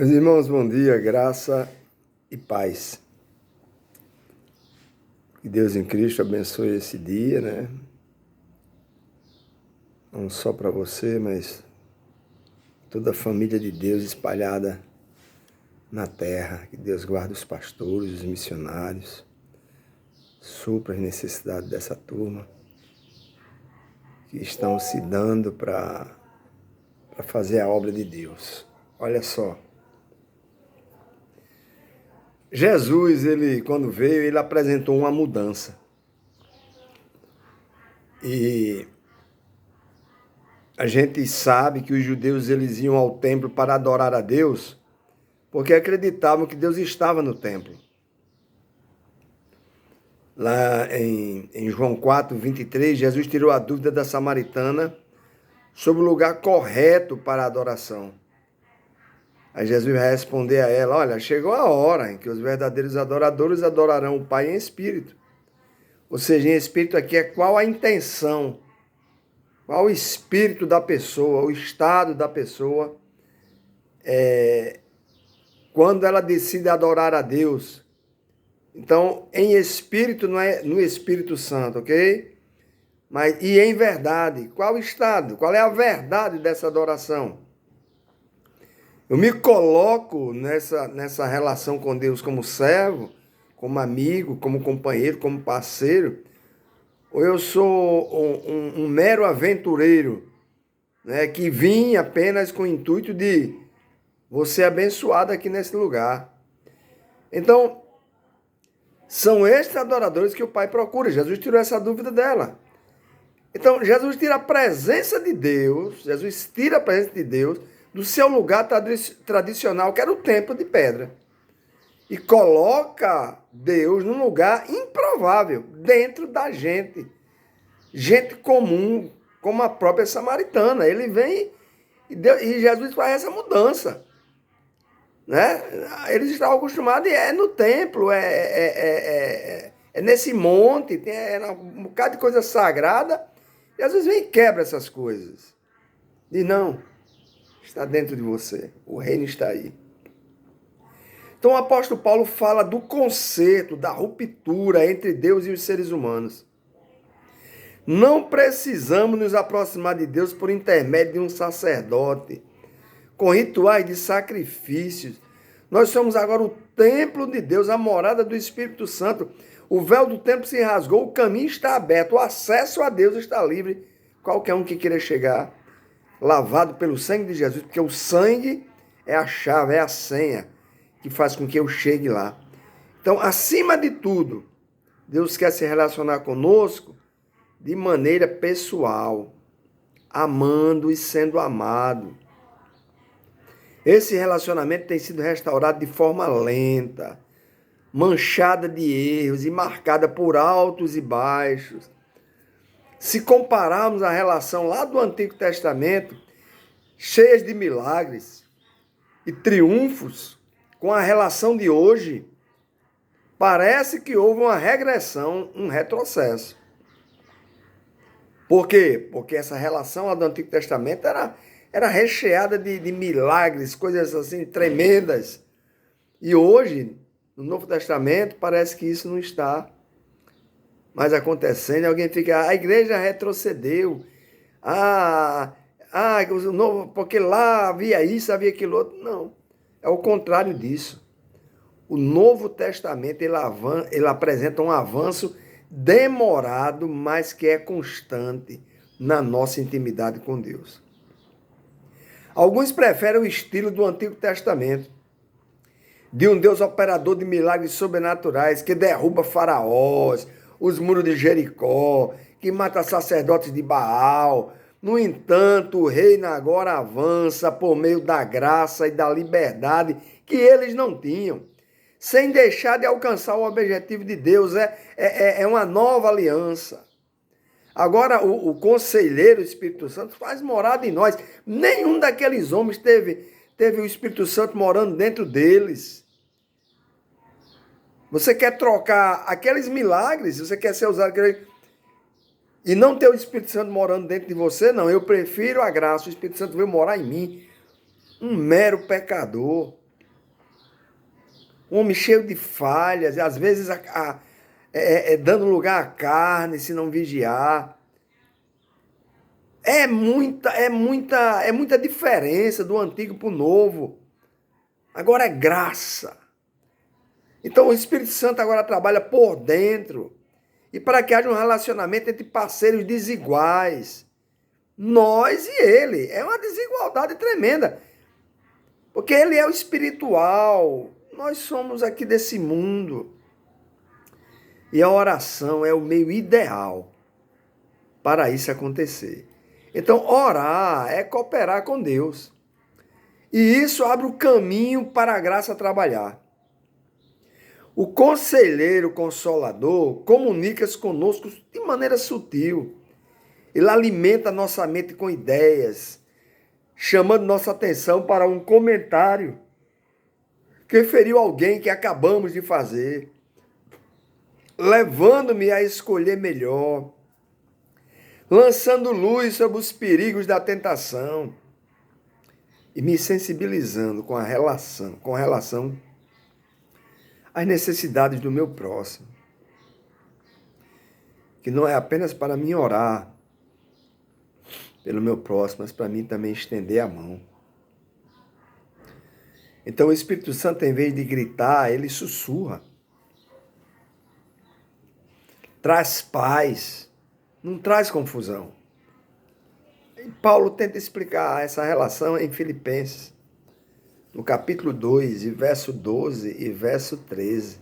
Meus irmãos, bom dia, graça e paz. Que Deus em Cristo abençoe esse dia, né? Não só para você, mas toda a família de Deus espalhada na terra. Que Deus guarde os pastores, os missionários, supra as necessidades dessa turma que estão se dando para fazer a obra de Deus. Olha só. Jesus, quando veio, ele apresentou uma mudança. E a gente sabe que os judeus eles iam ao templo para adorar a Deus, porque acreditavam que Deus estava no templo. Lá em João 4:23, Jesus tirou a dúvida da samaritana sobre o lugar correto para a adoração. Aí Jesus vai responder a ela: olha, chegou a hora em que os verdadeiros adoradores adorarão o Pai em espírito. Ou seja, em espírito aqui é qual a intenção, qual o espírito da pessoa, o estado da pessoa, quando ela decide adorar a Deus. Então, em espírito não é no Espírito Santo, ok? E em verdade, qual o estado? Qual é a verdade dessa adoração? Eu me coloco nessa relação com Deus como servo, como amigo, como companheiro, como parceiro, ou eu sou um mero aventureiro, né, que vim apenas com o intuito de você abençoado aqui nesse lugar. Então, são estes adoradores que o Pai procura. Jesus tirou essa dúvida dela. Então, Jesus tira a presença de Deus, do seu lugar tradicional, que era o templo de pedra, e coloca Deus num lugar improvável, dentro da gente. Gente comum, como a própria samaritana. Ele vem e Jesus faz essa mudança. Né? Eles estavam acostumados, é no templo, é nesse monte, tem um bocado de coisa sagrada. Jesus vem e quebra essas coisas. Diz, não, está dentro de você, o reino está aí. Então o apóstolo Paulo fala do conserto, da ruptura entre Deus e os seres humanos. Não precisamos nos aproximar de Deus por intermédio de um sacerdote, com rituais de sacrifícios. Nós somos agora o templo de Deus, a morada do Espírito Santo. O véu do templo se rasgou, o caminho está aberto, o acesso a Deus está livre. Qualquer um que queira chegar, lavado pelo sangue de Jesus, porque o sangue é a chave, é a senha que faz com que eu chegue lá. Então, acima de tudo, Deus quer se relacionar conosco de maneira pessoal, amando e sendo amado. Esse relacionamento tem sido restaurado de forma lenta, manchada de erros e marcada por altos e baixos. Se compararmos a relação lá do Antigo Testamento, cheia de milagres e triunfos, com a relação de hoje, parece que houve uma regressão, um retrocesso. Por quê? Porque essa relação lá do Antigo Testamento era recheada de milagres, coisas assim tremendas. E hoje, no Novo Testamento, parece que isso não está mais acontecendo. Alguém fica, a igreja retrocedeu. Porque lá havia isso, havia aquilo outro. Não, é o contrário disso. O Novo Testamento, ele apresenta um avanço demorado, mas que é constante na nossa intimidade com Deus. Alguns preferem o estilo do Antigo Testamento, de um Deus operador de milagres sobrenaturais, que derruba faraós, os muros de Jericó, que mata sacerdotes de Baal. No entanto, o reino agora avança por meio da graça e da liberdade que eles não tinham, sem deixar de alcançar o objetivo de Deus. É uma nova aliança. Agora, o conselheiro, o Espírito Santo, faz morada em nós. Nenhum daqueles homens teve o Espírito Santo morando dentro deles. Você quer trocar aqueles milagres, você quer ser usado e não ter o Espírito Santo morando dentro de você? Não, eu prefiro a graça. O Espírito Santo veio morar em mim, um mero pecador. um homem cheio de falhas, e às vezes dando lugar à carne, se não vigiar. É muita diferença do antigo para o novo. Agora é graça. Então o Espírito Santo agora trabalha por dentro. E para que haja um relacionamento entre parceiros desiguais. Nós e ele. É uma desigualdade tremenda. Porque ele é o espiritual. Nós somos aqui desse mundo. E a oração é o meio ideal para isso acontecer. Então, orar é cooperar com Deus. E isso abre o caminho para a graça trabalhar. O conselheiro consolador comunica-se conosco de maneira sutil. Ele alimenta nossa mente com ideias, chamando nossa atenção para um comentário que feriu alguém que acabamos de fazer, levando-me a escolher melhor, lançando luz sobre os perigos da tentação e me sensibilizando com relação às necessidades do meu próximo. Que não é apenas para mim orar pelo meu próximo, mas para mim também estender a mão. Então o Espírito Santo, em vez de gritar, ele sussurra. Traz paz, não traz confusão. E Paulo tenta explicar essa relação em Filipenses, no capítulo 2, e verso 12 e verso 13.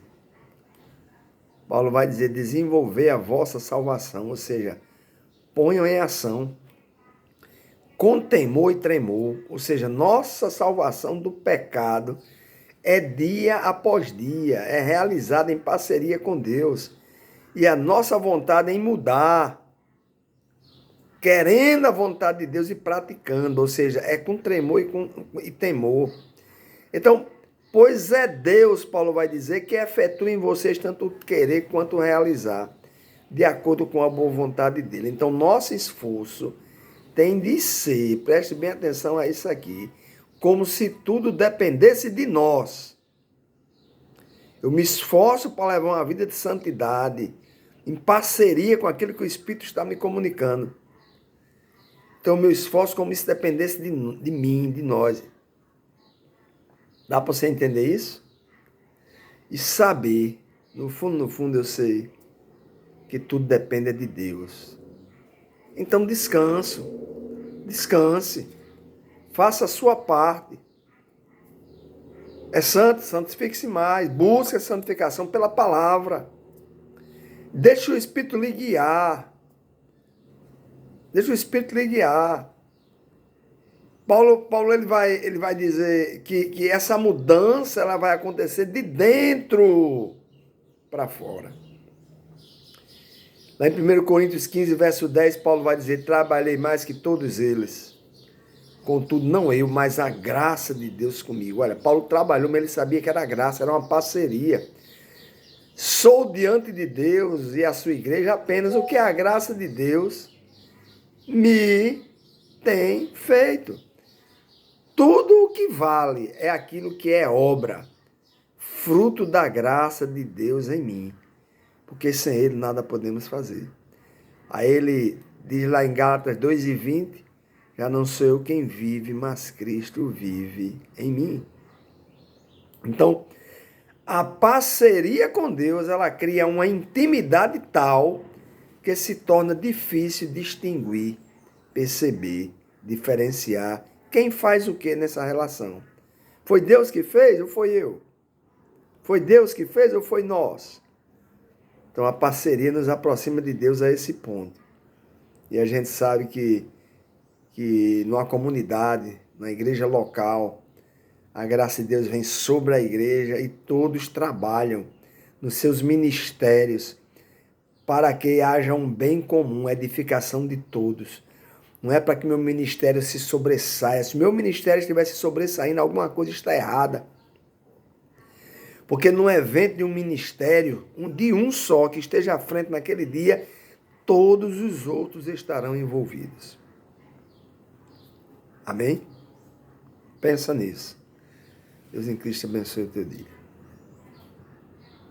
Paulo vai dizer, desenvolver a vossa salvação, ou seja, ponham em ação, com temor e tremor, ou seja, nossa salvação do pecado é dia após dia, é realizada em parceria com Deus, e a nossa vontade em mudar, querendo a vontade de Deus e praticando, ou seja, é com tremor e temor. Então, pois é Deus, Paulo vai dizer, que efetua em vocês tanto querer quanto realizar, de acordo com a boa vontade dele. Então, nosso esforço tem de ser, preste bem atenção a isso aqui, como se tudo dependesse de nós. Eu me esforço para levar uma vida de santidade, em parceria com aquilo que o Espírito está me comunicando. Então, meu esforço como se dependesse de mim, de nós. Dá para você entender isso? E saber, no fundo eu sei, que tudo depende de Deus. Então descanse, faça a sua parte. É santo, santifique-se mais, busque a santificação pela palavra. Deixe o Espírito lhe guiar. Paulo ele vai dizer que essa mudança ela vai acontecer de dentro para fora. Lá em 1 Coríntios 15, verso 10, Paulo vai dizer, trabalhei mais que todos eles. Contudo, não eu, mas a graça de Deus comigo. Olha, Paulo trabalhou, mas ele sabia que era graça, era uma parceria. Sou diante de Deus e a sua igreja apenas o que a graça de Deus me tem feito. Tudo o que vale é aquilo que é obra, fruto da graça de Deus em mim. Porque sem ele nada podemos fazer. Aí ele diz lá em Gálatas 2:20, já não sou eu quem vive, mas Cristo vive em mim. Então, a parceria com Deus, ela cria uma intimidade tal que se torna difícil distinguir, perceber, diferenciar quem faz o que nessa relação. Foi Deus que fez ou foi eu? Foi Deus que fez ou foi nós? Então a parceria nos aproxima de Deus a esse ponto. E a gente sabe que numa comunidade, na igreja local, a graça de Deus vem sobre a igreja e todos trabalham nos seus ministérios para que haja um bem comum, edificação de todos. Não é para que meu ministério se sobressaia. Se meu ministério estivesse sobressaindo, alguma coisa está errada. Porque no evento de um ministério, de um só que esteja à frente naquele dia, todos os outros estarão envolvidos. Amém? Pensa nisso. Deus em Cristo abençoe o teu dia.